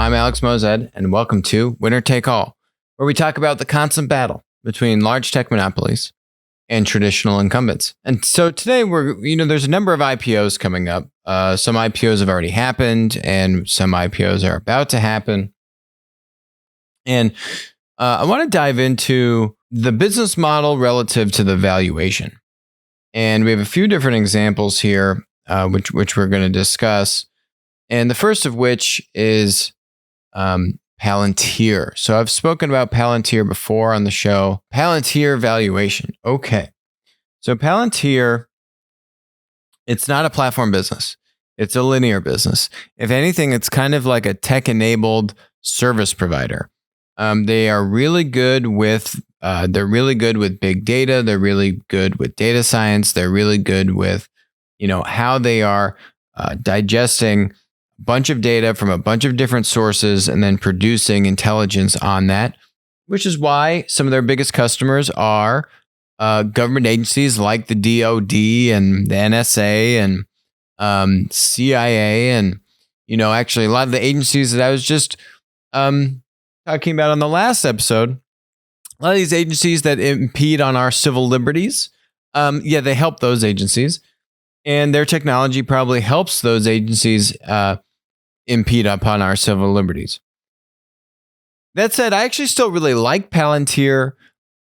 I'm Alex Mozed, and welcome to Winner Take All, where we talk about the constant battle between large tech monopolies and traditional incumbents. And so today there's a number of IPOs coming up. Some IPOs have already happened, and some IPOs are about to happen. And I want to dive into the business model relative to the valuation. And we have a few different examples here, which we're going to discuss. And the first of which is Palantir. So I've spoken about Palantir before on the show. Palantir valuation. Okay. So Palantir, it's not a platform business. It's a linear business. If anything, it's kind of like a tech-enabled service provider. They are really good with big data. They're really good with data science. They're really good with, how they are digesting bunch of data from a bunch of different sources and then producing intelligence on that, which is why some of their biggest customers are government agencies like the DoD and the NSA and CIA and, actually a lot of the agencies that I was just talking about on the last episode. A lot of these agencies that impede on our civil liberties, they help those agencies, and their technology probably helps those agencies impede upon our civil liberties. That said, I actually still really like Palantir,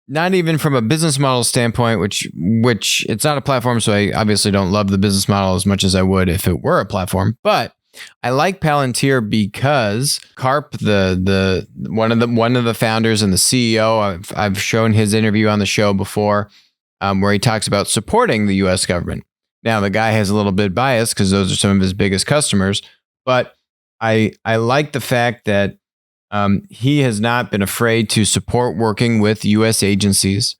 not even from a business model standpoint, which it's not a platform, so I obviously don't love the business model as much as I would if it were a platform. But I like Palantir because Karp, the one of the founders and the CEO, I've shown his interview on the show before, where he talks about supporting the U.S. government. Now the guy has a little bit bias because those are some of his biggest customers, but I like the fact that he has not been afraid to support working with U.S. agencies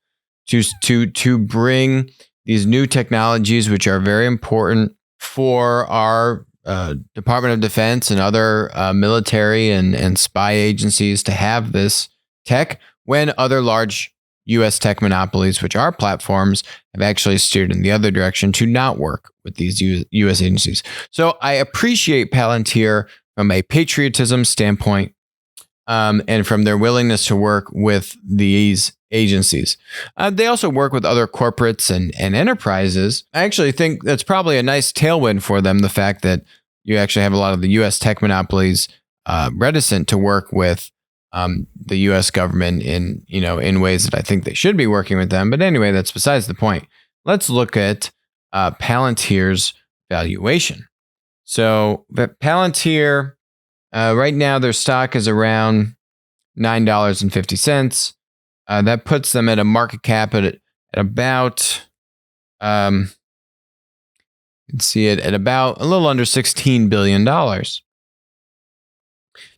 to bring these new technologies, which are very important for our Department of Defense and other military and spy agencies to have this tech when other large U.S. tech monopolies, which are platforms, have actually steered in the other direction to not work with these U.S. agencies. So I appreciate Palantir from a patriotism standpoint, and from their willingness to work with these agencies. They also work with other corporates and enterprises. I actually think that's probably a nice tailwind for them, the fact that you actually have a lot of the U.S. tech monopolies reticent to work with the U.S. government in ways that I think they should be working with them. But anyway, that's besides the point. Let's look at Palantir's valuation. So Palantir, right now their stock is around $9.50. That puts them at a market cap at about, you can see it at about a little under $16 billion.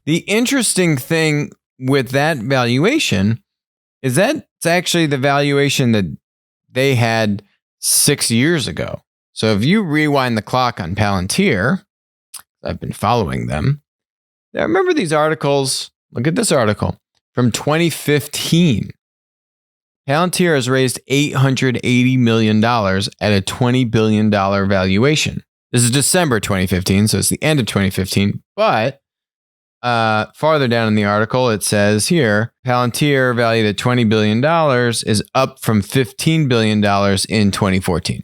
The interesting thing with that valuation is that it's actually the valuation that they had 6 years ago. So if you rewind the clock on Palantir, I've been following them. Now remember these articles. Look at this article from 2015. Palantir has raised $880 million at a $20 billion valuation. This is December 2015, so it's the end of 2015. But farther down in the article, it says here, Palantir valued at $20 billion is up from $15 billion in 2014.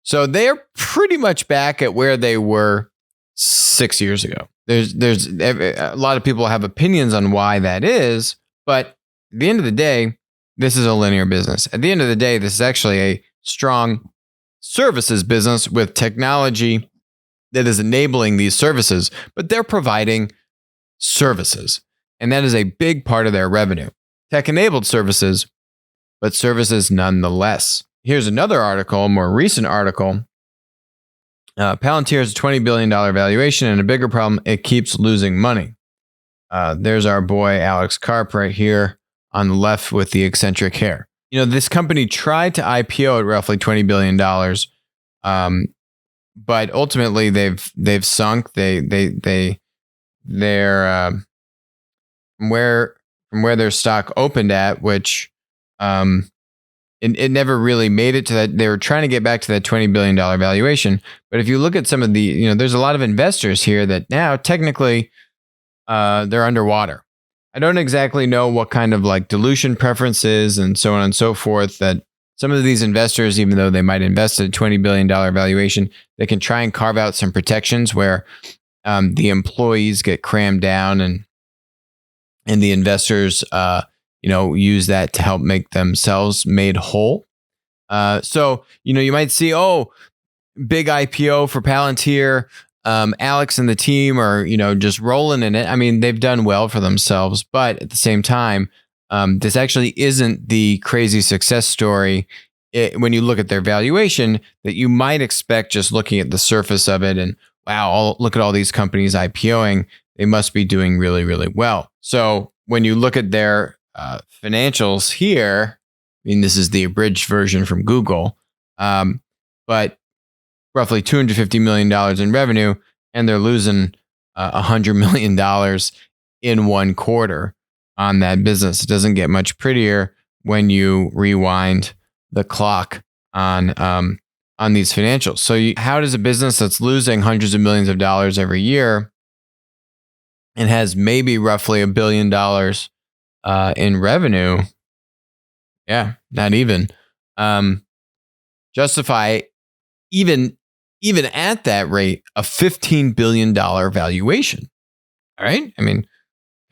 So they're pretty much back at where they were 6 years ago. There's a lot of people have opinions on why that is, but at the end of the day, this is a linear business. At the end of the day, this is actually a strong services business with technology that is enabling these services, but they're providing services. And that is a big part of their revenue. Tech-enabled services, but services nonetheless. Here's another article, a more recent article. Palantir has a $20 billion valuation, and a bigger problem, it keeps losing money. There's our boy Alex Karp right here on the left with the eccentric hair. This company tried to IPO at roughly $20 billion, but ultimately they've sunk. They're from where their stock opened at, which it never really made it to that. They were trying to get back to that $20 billion valuation. But if you look at some of the, there's a lot of investors here that now technically they're underwater. I don't exactly know what kind of like dilution preferences and so on and so forth that some of these investors, even though they might invest at a $20 billion valuation, they can try and carve out some protections where the employees get crammed down and the investors, use that to help make themselves made whole. So, you might see, big IPO for Palantir. Alex and the team are, just rolling in it. I mean, they've done well for themselves, but at the same time, this actually isn't the crazy success story when you look at their valuation that you might expect just looking at the surface of it. And wow, look at all these companies IPOing. They must be doing really, really well. So when you look at their financials here, I mean, this is the abridged version from Google, but roughly $250 million in revenue, and they're losing $100 million in one quarter on that business. It doesn't get much prettier when you rewind the clock on these financials. So how does a business that's losing hundreds of millions of dollars every year and has maybe roughly $1 billion in revenue, not even, justify even at that rate a $15 billion valuation? All right. I mean,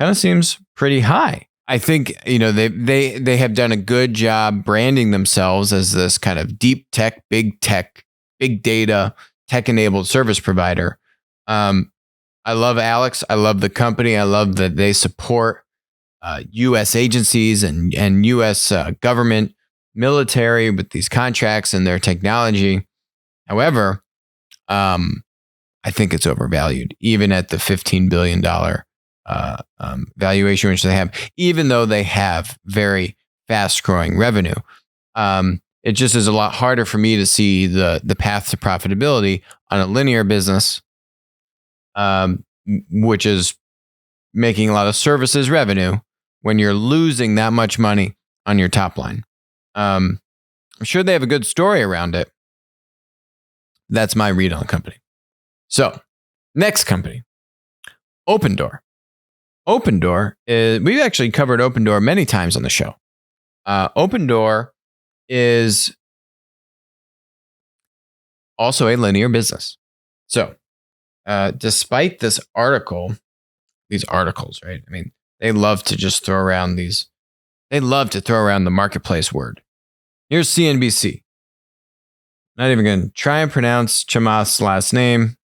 kind of seems pretty high. I think, they have done a good job branding themselves as this kind of deep tech, big data, tech-enabled service provider. I love Alex. I love the company. I love that they support U.S. agencies and U.S. Government, military with these contracts and their technology. However, I think it's overvalued, even at the $15 billion valuation which they have, even though they have very fast-growing revenue. It just is a lot harder for me to see the path to profitability on a linear business, which is making a lot of services revenue when you're losing that much money on your top line. I'm sure they have a good story around it. That's my read on the company. So, next company, Opendoor. Opendoor we've actually covered Opendoor many times on the show. Opendoor is also a linear business. So, despite these articles, right? I mean, they love to just throw around the marketplace word. Here's CNBC. Not even going to try and pronounce Chamath's last name.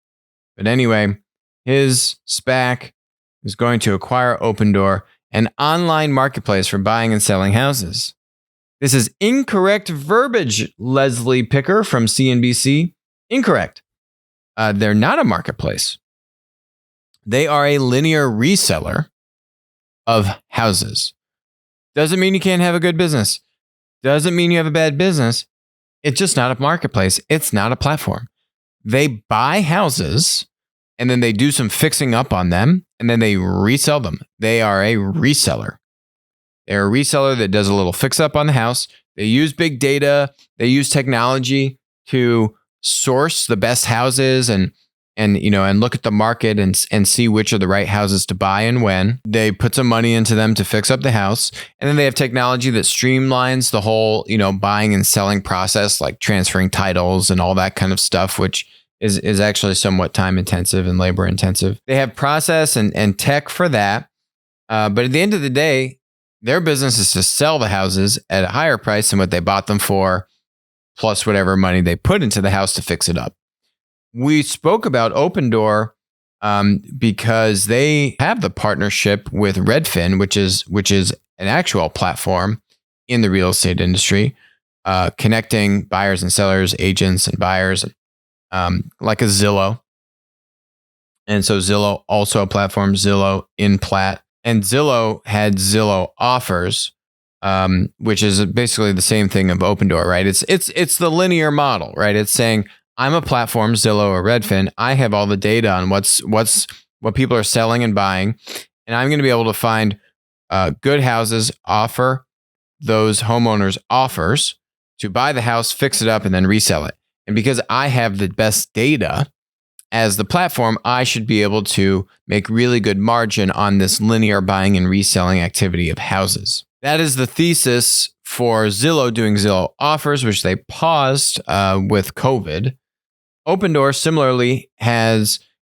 But anyway, his SPAC is going to acquire Opendoor, an online marketplace for buying and selling houses. This is incorrect verbiage, Leslie Picker from CNBC. Incorrect. They're not a marketplace. They are a linear reseller of houses. Doesn't mean you can't have a good business. Doesn't mean you have a bad business. It's just not a marketplace. It's not a platform. They buy houses and then they do some fixing up on them and then they resell them. They are a reseller. They're a reseller that does a little fix up on the house. They use big data. They use technology to source the best houses and look at the market and see which are the right houses to buy and when. They put some money into them to fix up the house. And then they have technology that streamlines the whole, buying and selling process, like transferring titles and all that kind of stuff, which is actually somewhat time intensive and labor intensive. They have process and tech for that. But at the end of the day, their business is to sell the houses at a higher price than what they bought them for, plus whatever money they put into the house to fix it up. We spoke about Opendoor because they have the partnership with Redfin, which is an actual platform in the real estate industry, connecting buyers and sellers, agents and buyers, like a Zillow. And so Zillow, also a platform, Zillow in Plat. And Zillow had Zillow Offers, which is basically the same thing of Opendoor, right? It's the linear model, right? It's saying, I'm a platform, Zillow or Redfin. I have all the data on what people are selling and buying, and I'm going to be able to find good houses, offer those homeowners offers to buy the house, fix it up, and then resell it. And because I have the best data as the platform, I should be able to make really good margin on this linear buying and reselling activity of houses. That is the thesis for Zillow doing Zillow offers, which they paused with COVID. Opendoor similarly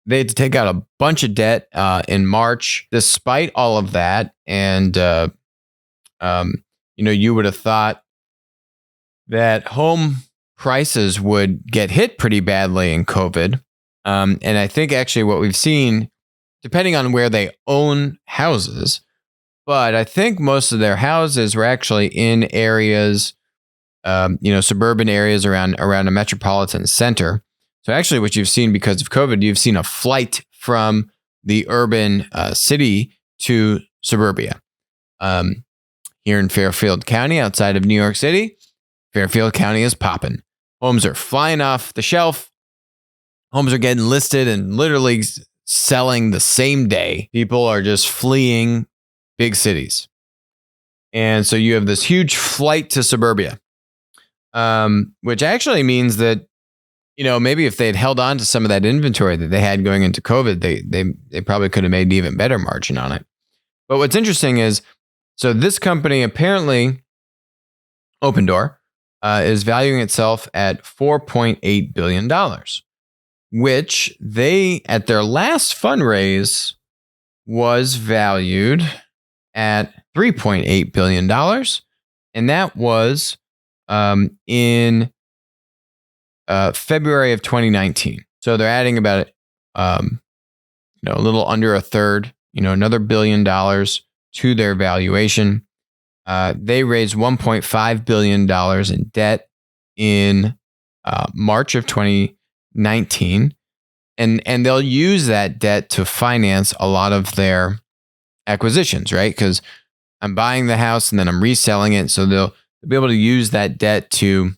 they had to take out a bunch of debt in March. Despite all of that, and you would have thought that home prices would get hit pretty badly in COVID. And I think actually what we've seen, depending on where they own houses, but I think most of their houses were actually in areas, suburban areas around a metropolitan center. So actually what you've seen because of COVID, you've seen a flight from the urban city to suburbia. Here in Fairfield County, outside of New York City, Fairfield County is popping. Homes are flying off the shelf. Homes are getting listed and literally selling the same day. People are just fleeing big cities. And so you have this huge flight to suburbia, which actually means that, maybe if they had held on to some of that inventory that they had going into COVID, they probably could have made an even better margin on it. But what's interesting is, so this company, apparently, Opendoor, is valuing itself at $4.8 billion, which they, at their last fundraise, was valued at $3.8 billion. And that was in February of 2019. So they're adding about, a little under a third, another $1 billion to their valuation. They raised $1.5 billion in debt in March of 2019. And they'll use that debt to finance a lot of their acquisitions, right? Because I'm buying the house and then I'm reselling it. So they'll be able to use that debt to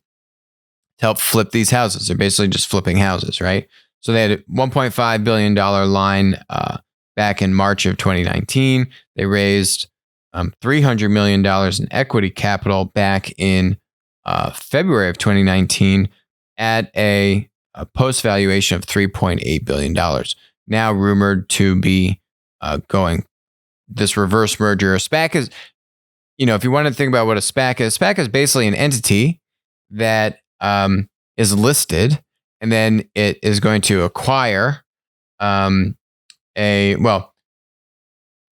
help flip these houses. They're basically just flipping houses, right? So they had a $1.5 billion line back in March of 2019. They raised $300 million in equity capital back in February of 2019 at a post valuation of $3.8 billion. Now rumored to be going this reverse merger. A SPAC is, if you want to think about what a SPAC is basically an entity that is listed, and then it is going to acquire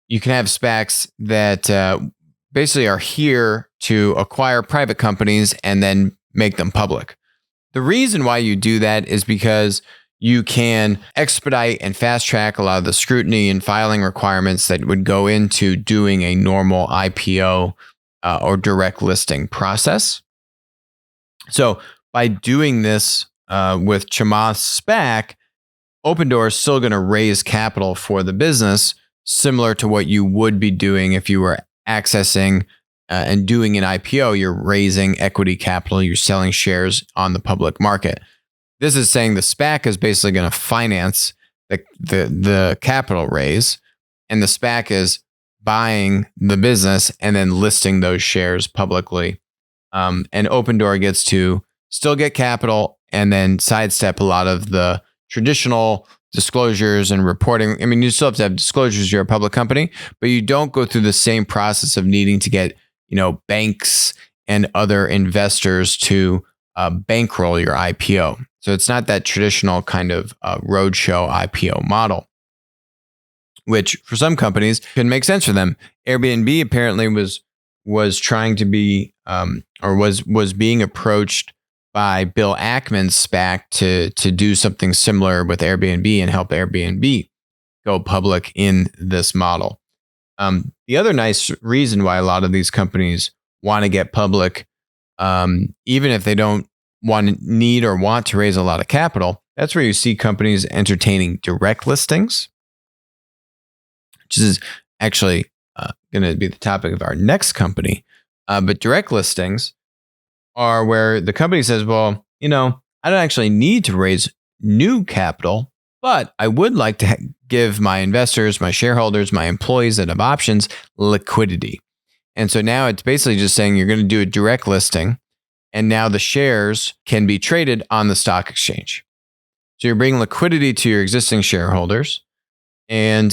you can have SPACs that basically are here to acquire private companies and then make them public. The reason why you do that is because you can expedite and fast track a lot of the scrutiny and filing requirements that would go into doing a normal IPO or direct listing process. So by doing this with Chamath's SPAC, Opendoor is still going to raise capital for the business, similar to what you would be doing if you were accessing and doing an IPO. You're raising equity capital, you're selling shares on the public market. This is saying the SPAC is basically going to finance the capital raise, and the SPAC is buying the business and then listing those shares publicly. And Opendoor gets to still get capital and then sidestep a lot of the traditional disclosures and reporting. I mean, you still have to have disclosures. You're a public company, but you don't go through the same process of needing to get, banks and other investors to bankroll your IPO. So it's not that traditional kind of roadshow IPO model, which for some companies can make sense for them. Airbnb apparently was trying to be or was being approached by Bill Ackman's SPAC to do something similar with Airbnb and help Airbnb go public in this model. The other nice reason why a lot of these companies want to get public, even if they don't need or want to raise a lot of capital, that's where you see companies entertaining direct listings, which is actually going to be the topic of our next company. But direct listings are where the company says, well, I don't actually need to raise new capital, but I would like to give my investors, my shareholders, my employees that have options liquidity. And so now it's basically just saying you're going to do a direct listing, and now the shares can be traded on the stock exchange. So you're bringing liquidity to your existing shareholders, and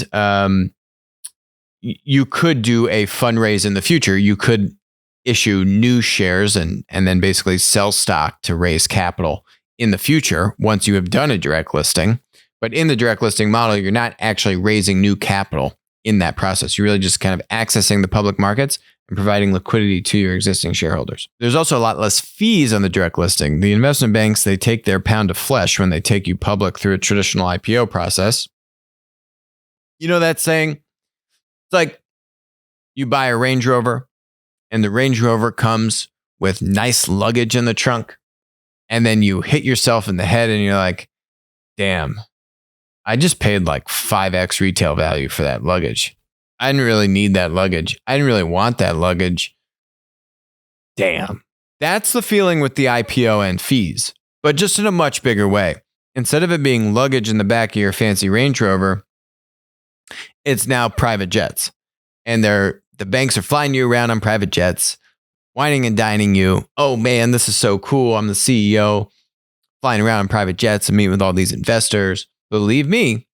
you could do a fundraise in the future. You could issue new shares and then basically sell stock to raise capital in the future once you have done a direct listing. But in the direct listing model, you're not actually raising new capital in that process. You're really just kind of accessing the public markets and providing liquidity to your existing shareholders. There's also a lot less fees on the direct listing. The investment banks, they take their pound of flesh when they take you public through a traditional IPO process. You know that saying? It's like you buy a Range Rover and the Range Rover comes with nice luggage in the trunk. And then you hit yourself in the head and you're like, damn, I just paid like 5x retail value for that luggage. I didn't really need that luggage. I didn't really want that luggage. Damn. That's the feeling with the IPO and fees, but just in a much bigger way. Instead of it being luggage in the back of your fancy Range Rover, it's now private jets. And the banks are flying you around on private jets, whining and dining you. Oh man, this is so cool. I'm the CEO, flying around on private jets and meeting with all these investors. Believe me,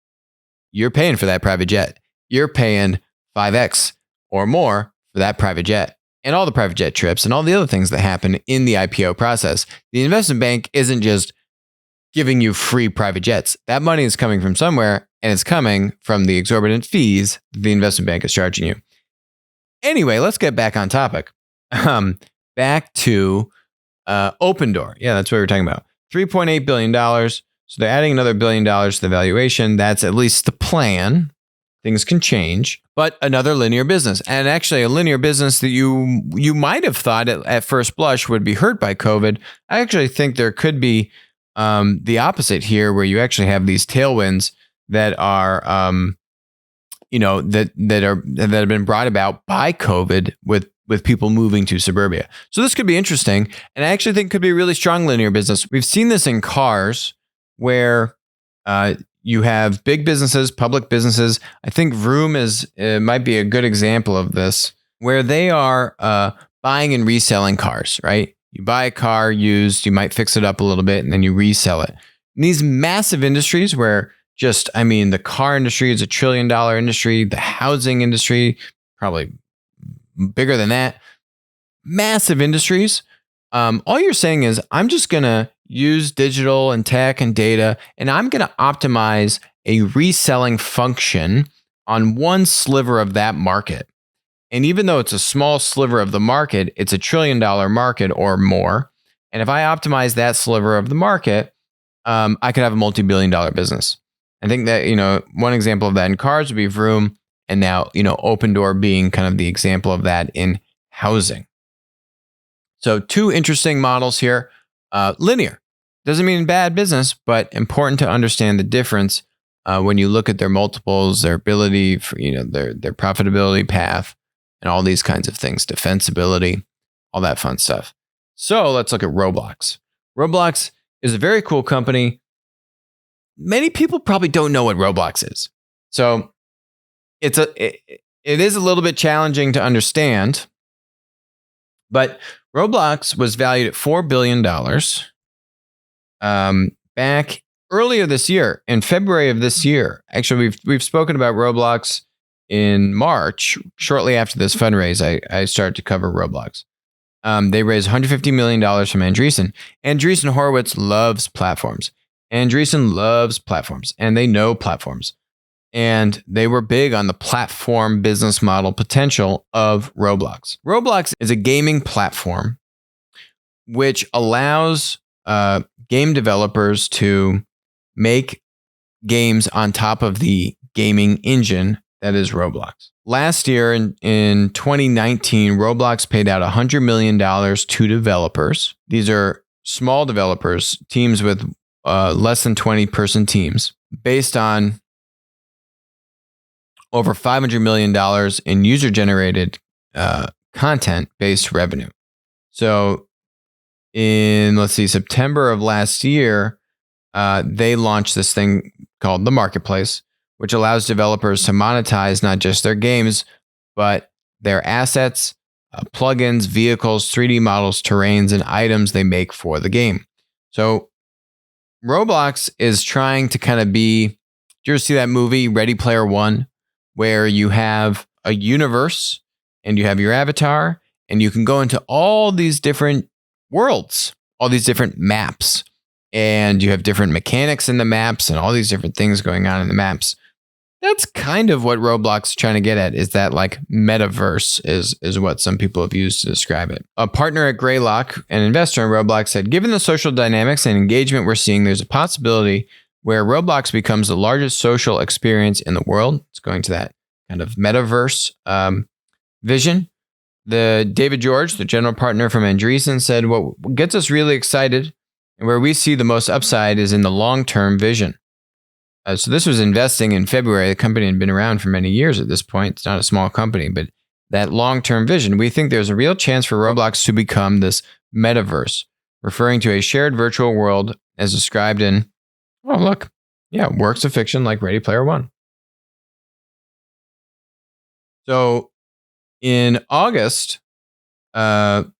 you're paying for that private jet. You're paying 5x or more for that private jet and all the private jet trips and all the other things that happen in the IPO process. The investment bank isn't just giving you free private jets. That money is coming from somewhere, and it's coming from the exorbitant fees the investment bank is charging you. Anyway, let's get back on topic. Back to Opendoor. Yeah, that's what we were talking about. $3.8 billion. So they're adding another $1 billion to the valuation. That's at least the plan. Things can change, but another linear business, and actually a linear business that you might have thought at first blush would be hurt by COVID. I actually think there could be the opposite here, where you actually have these tailwinds that are, that have been brought about by COVID with people moving to suburbia. So this could be interesting, and I actually think could be a really strong linear business. We've seen this in cars, where you have big businesses, public businesses. I think Vroom might be a good example of this, where they are buying and reselling cars, right? You buy a car used, you might fix it up a little bit, and then you resell it. In these massive industries where the car industry is $1 trillion industry, the housing industry, probably bigger than that, massive industries. All you're saying is, I'm just going to use digital and tech and data, and I'm going to optimize a reselling function on one sliver of that market. And even though it's a small sliver of the market, it's $1 trillion market or more. And if I optimize that sliver of the market, I could have a multi-billion-dollar business. I think that, one example of that in cars would be Vroom, and now, Opendoor being kind of the example of that in housing. So 2 interesting models here. Linear doesn't mean bad business, but important to understand the difference when you look at their multiples, their ability for, their profitability path, and all these kinds of things, defensibility, all that fun stuff. So let's look at Roblox. Roblox is a very cool company. Many people probably don't know what Roblox is. So it is a little bit challenging to understand, but Roblox was valued at $4 billion back earlier this year, in February of this year. Actually, we've spoken about Roblox in March. Shortly after this fundraise, I started to cover Roblox. They raised $150 million from Andreessen. Andreessen Horowitz loves platforms. Andreessen loves platforms, and they know platforms. And they were big on the platform business model potential of Roblox. Roblox is a gaming platform which allows game developers to make games on top of the gaming engine that is Roblox. Last year in 2019, Roblox paid out $100 million to developers. These are small developers, teams with less than 20-person teams, based on over $500 million in user-generated content-based revenue. So in, September of last year, they launched this thing called the Marketplace, which allows developers to monetize not just their games, but their assets, plugins, vehicles, 3D models, terrains, and items they make for the game. So Roblox is trying to kind of be, did you ever see that movie, Ready Player One, where you have a universe and you have your avatar and you can go into all these different worlds, all these different maps, and you have different mechanics in the maps and all these different things going on in the maps. That's kind of what Roblox is trying to get at, is that like metaverse is what some people have used to describe it. A partner at Greylock, an investor in Roblox, said, given the social dynamics and engagement we're seeing, there's a possibility where Roblox becomes the largest social experience in the world. It's going to that kind of metaverse vision. The David George, the general partner from Andreessen, said, what gets us really excited and where we see the most upside is in the long-term vision. So this was investing in February. The company had been around for many years at this point. It's not a small company, but that long-term vision, we think there's a real chance for Roblox to become this metaverse, referring to a shared virtual world as described in, works of fiction like Ready Player One. So in August of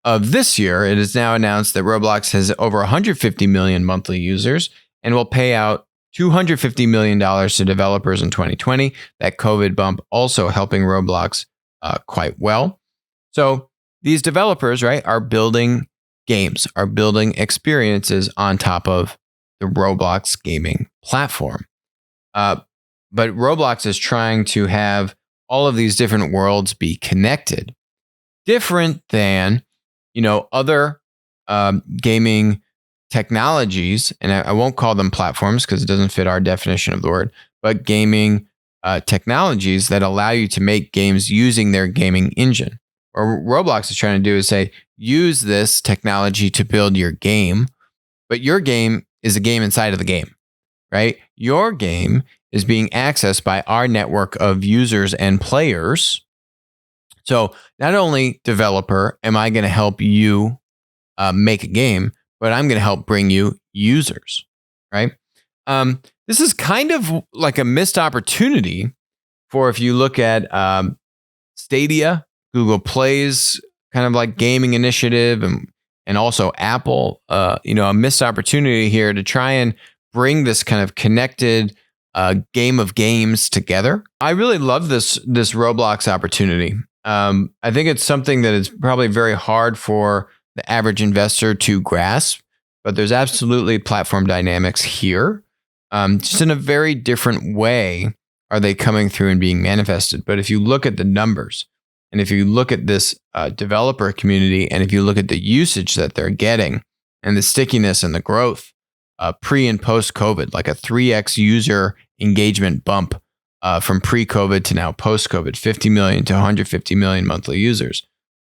this year, it is now announced that Roblox has over 150 million monthly users and will pay out $250 million to developers in 2020. That COVID bump also helping Roblox quite well. So these developers, right, are building games, are building experiences on top of the Roblox gaming platform. But Roblox is trying to have all of these different worlds be connected, different than, other gaming technologies, and I won't call them platforms because it doesn't fit our definition of the word, but gaming technologies that allow you to make games using their gaming engine. Or Roblox is trying to do is say, use this technology to build your game, but your game is a game inside of the game, right? Your game is being accessed by our network of users and players. So not only developer, am I going to help you make a game, but I'm going to help bring you users, right? This is kind of like a missed opportunity for, if you look at Stadia, Google Play's kind of like gaming initiative, and also Apple, a missed opportunity here to try and bring this kind of connected game of games together. I really love this Roblox opportunity. I think it's something that is probably very hard for the average investor to grasp, but there's absolutely platform dynamics here. Just in a very different way are they coming through and being manifested. But if you look at the numbers, and if you look at this developer community, and if you look at the usage that they're getting and the stickiness and the growth pre and post COVID, like a 3x user engagement bump from pre-COVID to now post-COVID, 50 million to 150 million monthly users.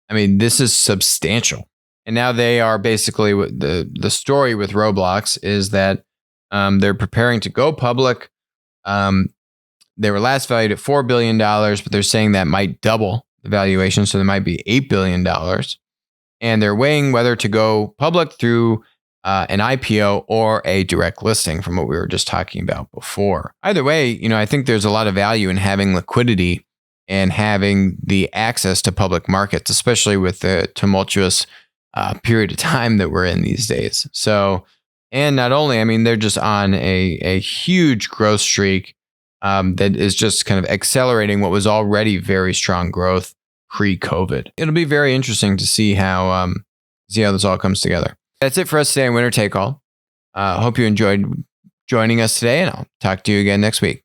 I mean, this is substantial. And now they are basically, the story with Roblox is that they're preparing to go public. They were last valued at $4 billion, but they're saying that might double the valuation. So there might be $8 billion. And they're weighing whether to go public through an IPO or a direct listing, from what we were just talking about before. Either way, I think there's a lot of value in having liquidity and having the access to public markets, especially with the tumultuous period of time that we're in these days. So, and not only, they're just on a huge growth streak that is just kind of accelerating what was already very strong growth pre-COVID. It'll be very interesting to see how this all comes together. That's it for us today on Winner Take All. Hope you enjoyed joining us today, and I'll talk to you again next week.